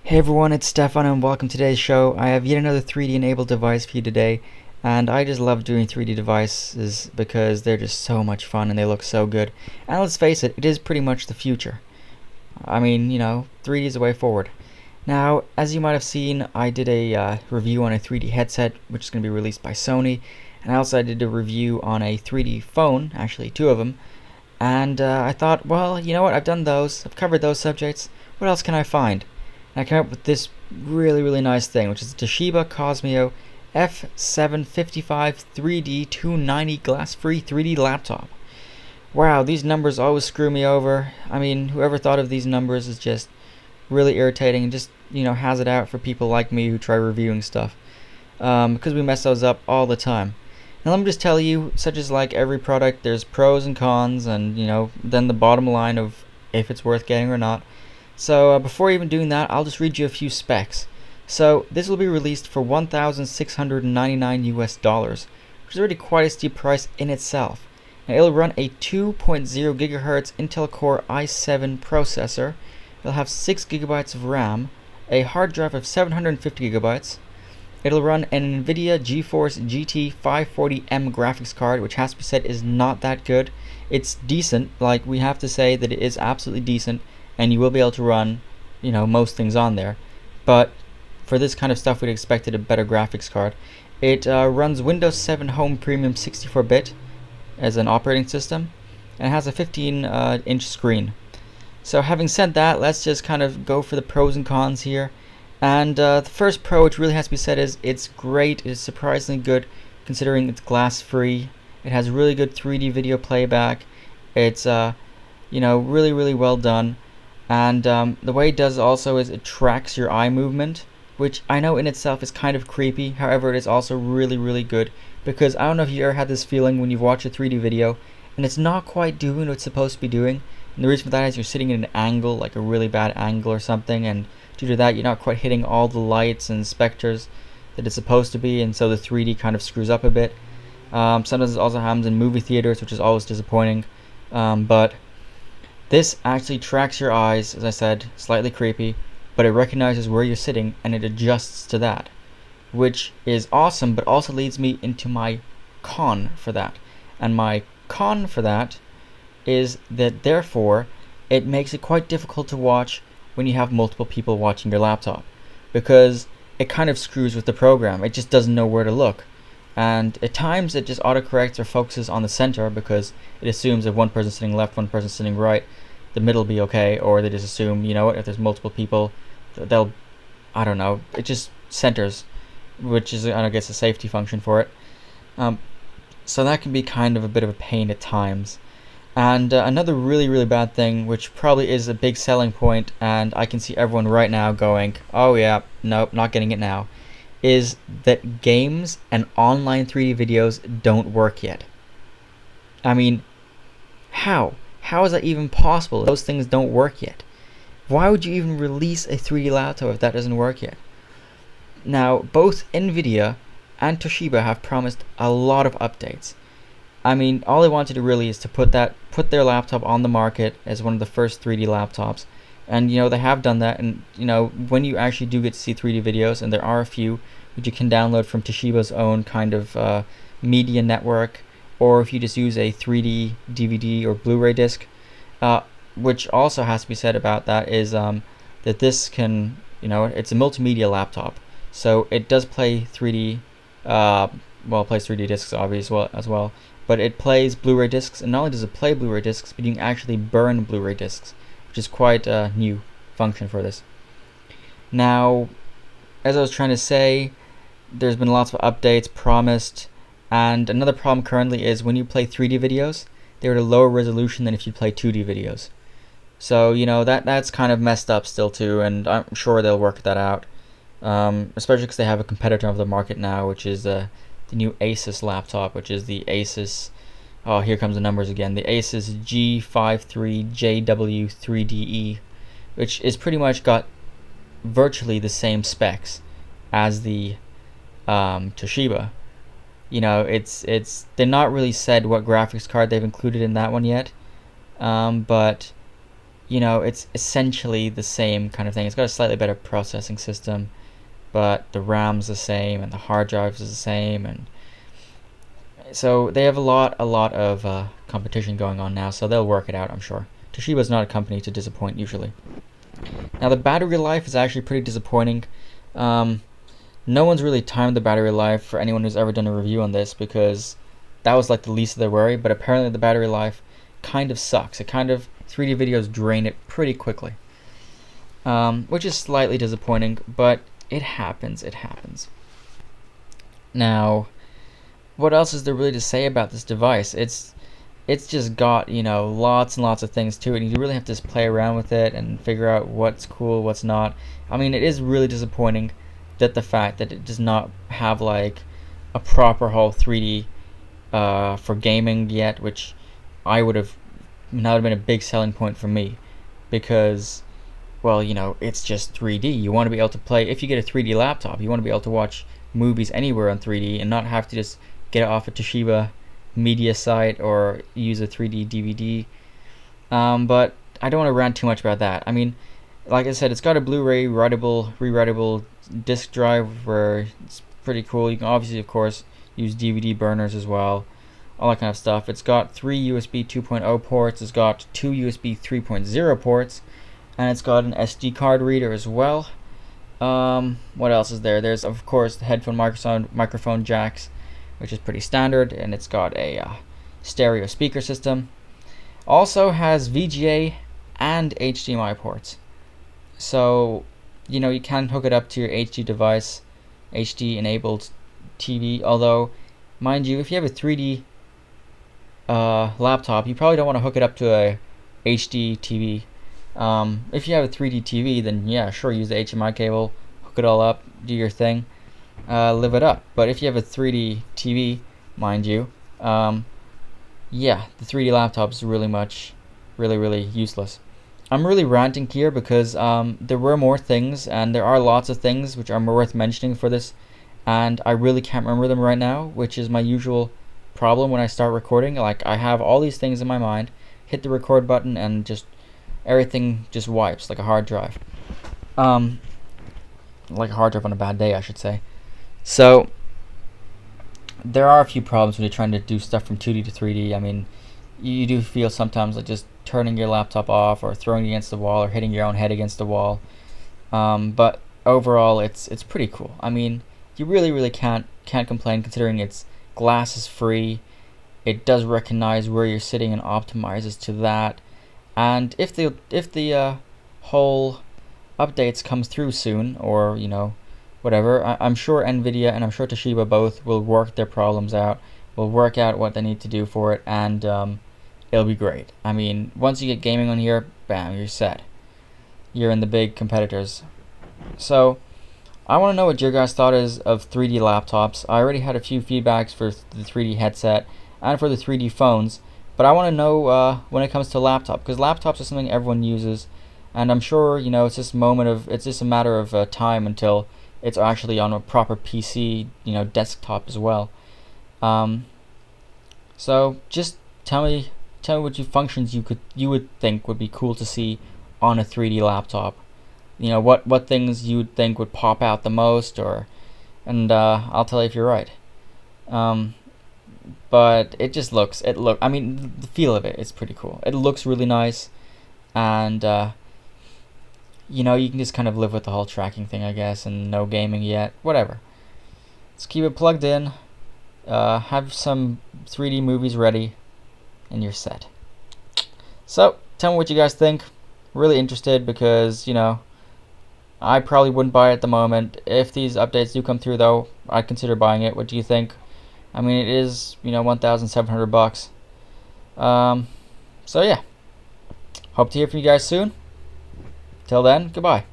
Hey everyone, it's Stefan and welcome to today's show. I have yet another 3D enabled device for you today, and I just love doing 3D devices because they're just so much fun and they look so good. And let's face it, it is pretty much the future. I mean, 3D is the way forward. Now, as you might have seen, I did a review on a 3D headset, which is going to be released by Sony, and I did a review on a 3D phone, actually two of them, and I thought, well, you know what, I've done those, I've covered those subjects, what else can I find? And I came up with this really nice thing, which is the Toshiba Qosmio F755-3D290 glass-free 3D laptop. Wow, these numbers always screw me over. I mean, whoever thought of these numbers is just really irritating and just, has it out for people like me who try reviewing stuff. Because we mess those up all the time. Now let me just tell you, such as like every product, there's pros and cons and, then the bottom line of if it's worth getting or not. So before even doing that, I'll just read you a few specs. So this will be released for $1,699 US, which is already quite a steep price in itself. Now it'll run a 2.0 GHz Intel Core i7 processor. It'll have 6 GB of RAM, a hard drive of 750 GB. It'll run an NVIDIA GeForce GT 540M graphics card, which has to be said is not that good. It's decent, like we have to say that it is absolutely decent, and you will be able to run, most things on there. But for this kind of stuff, we'd expected a better graphics card. It runs Windows 7 Home Premium 64-bit as an operating system, and it has a 15-inch screen. So having said that, let's just kind of go for the pros and cons here. And the first pro, which really has to be said, is it's great. It's surprisingly good considering it's glass-free. It has really good 3D video playback. It's really well done. And the way it does also is it tracks your eye movement, which I know in itself is kind of creepy. However, it is also really good, because I don't know if you ever had this feeling when you've watched a 3D video and it's not quite doing what it's supposed to be doing. And the reason for that is you're sitting in an angle, like a really bad angle or something, and due to that you're not quite hitting all the lights and specters that it's supposed to be, and so the 3D kind of screws up a bit. Sometimes it also happens in movie theaters, which is always disappointing. But this actually tracks your eyes, as I said, slightly creepy, but it recognizes where you're sitting and it adjusts to that, which is awesome, but also leads me into my con for that. And my con for that is that therefore it makes it quite difficult to watch when you have multiple people watching your laptop, because it kind of screws with the program. It just doesn't know where to look. And at times it just autocorrects or focuses on the center because it assumes if one person's sitting left, one person's sitting right, the middle will be okay, or they just assume, if there's multiple people, they'll, I don't know, it just centers, which is, I guess, a safety function for it. So that can be kind of a bit of a pain at times. And another really bad thing, which probably is a big selling point, and I can see everyone right now going, oh yeah, nope, not getting it now, is that games and online 3D videos don't work yet. I mean, how? How is that even possible? Those things don't work yet. Why would you even release a 3D laptop if that doesn't work yet? Now, both NVIDIA and Toshiba have promised a lot of updates. I mean, all they want to do really is to put their laptop on the market as one of the first 3D laptops. And they have done that, and when you actually do get to see 3D videos, and there are a few which you can download from Toshiba's own kind of media network, or if you just use a 3D DVD or Blu-ray disc, which also has to be said about that is that this can, it's a multimedia laptop, so it does play 3D, it plays 3D discs obviously as well, but it plays Blu-ray discs, and not only does it play Blu-ray discs, but you can actually burn Blu-ray discs, which is quite a new function for this. Now, as I was trying to say, there's been lots of updates promised, and another problem currently is when you play 3D videos, they're at a lower resolution than if you play 2D videos. So, that's kind of messed up still too, and I'm sure they'll work that out, especially because they have a competitor of the market now, which is the new Asus laptop, which is the Asus, oh, here comes the numbers again, the Asus G53JW3DE, which is pretty much got virtually the same specs as the Toshiba. They're not really said what graphics card they've included in that one yet, but you know, it's essentially the same kind of thing. It's got a slightly better processing system, but the RAM's the same and the hard drives is the same, and so they have a lot of competition going on now, so they'll work it out, I'm sure. Toshiba's not a company to disappoint usually. Now the battery life is actually pretty disappointing. No one's really timed the battery life for anyone who's ever done a review on this, because that was like the least of their worry, but apparently the battery life kind of sucks. It kind of, 3D videos drain it pretty quickly, which is slightly disappointing, but it happens. Now, what else is there really to say about this device? It's just got, you know, lots and lots of things to it, and you really have to just play around with it and figure out what's cool, what's not. I mean, it is really disappointing that the fact that it does not have like a proper whole 3D for gaming yet, which that would have been a big selling point for me, because, well, you know, it's just 3D. You want to be able to play, if you get a 3D laptop, you want to be able to watch movies anywhere on 3D and not have to just get it off a Toshiba media site or use a 3D DVD. But I don't want to rant too much about that. I mean, like I said, it's got a Blu-ray rewritable disc drive where it's pretty cool. You can obviously, of course, use DVD burners as well, all that kind of stuff. It's got 3 USB 2.0 ports, it's got 2 USB 3.0 ports, and it's got an SD card reader as well. What else is there? There's, of course, the headphone microphone jacks, which is pretty standard, and it's got a stereo speaker system. Also has VGA and HDMI ports. So, you know, you can hook it up to your HD device, HD enabled TV, although, mind you, if you have a 3D laptop, you probably don't want to hook it up to a HD TV. If you have a 3D TV, then yeah, sure, use the HDMI cable, hook it all up, do your thing, live it up. But if you have a 3D TV, mind you, yeah, the 3D laptop is really useless. I'm really ranting here because there were more things, and there are lots of things which are worth mentioning for this, and I really can't remember them right now, which is my usual problem when I start recording. Like, I have all these things in my mind, hit the record button, and just everything just wipes like a hard drive. Like a hard drive on a bad day, I should say. So there are a few problems when you're trying to do stuff from 2D to 3D. I mean, you do feel sometimes like just turning your laptop off or throwing it against the wall or hitting your own head against the wall. But overall, it's pretty cool. I mean, you really can't complain, considering it's glass is free. It does recognize where you're sitting and optimizes to that. And if the whole updates comes through soon, or, you know, whatever, I'm sure NVIDIA and I'm sure Toshiba both will work their problems out, will work out what they need to do for it, and it'll be great. I mean, once you get gaming on here, bam, you're set. You're in the big competitors. So I want to know what your guys' thought is of 3D laptops. I already had a few feedbacks for the 3D headset and for the 3D phones, but I want to know when it comes to laptop, because laptops are something everyone uses, and I'm sure, you know, it's just a matter of time until it's actually on a proper PC, you know, desktop as well. So just tell me what functions you would think would be cool to see on a 3D laptop. You know, what things you would think would pop out the most, and I'll tell you if you're right. But it just I mean, the feel of it's pretty cool. It looks really nice, and you know, you can just kind of live with the whole tracking thing, I guess, and no gaming yet, whatever. Let's keep it plugged in, have some 3D movies ready, and you're set. So, tell me what you guys think. Really interested, because, you know, I probably wouldn't buy it at the moment. If these updates do come through, though, I'd consider buying it. What do you think? I mean, it is, you know, $1,700. So yeah, hope to hear from you guys soon. Till then, goodbye.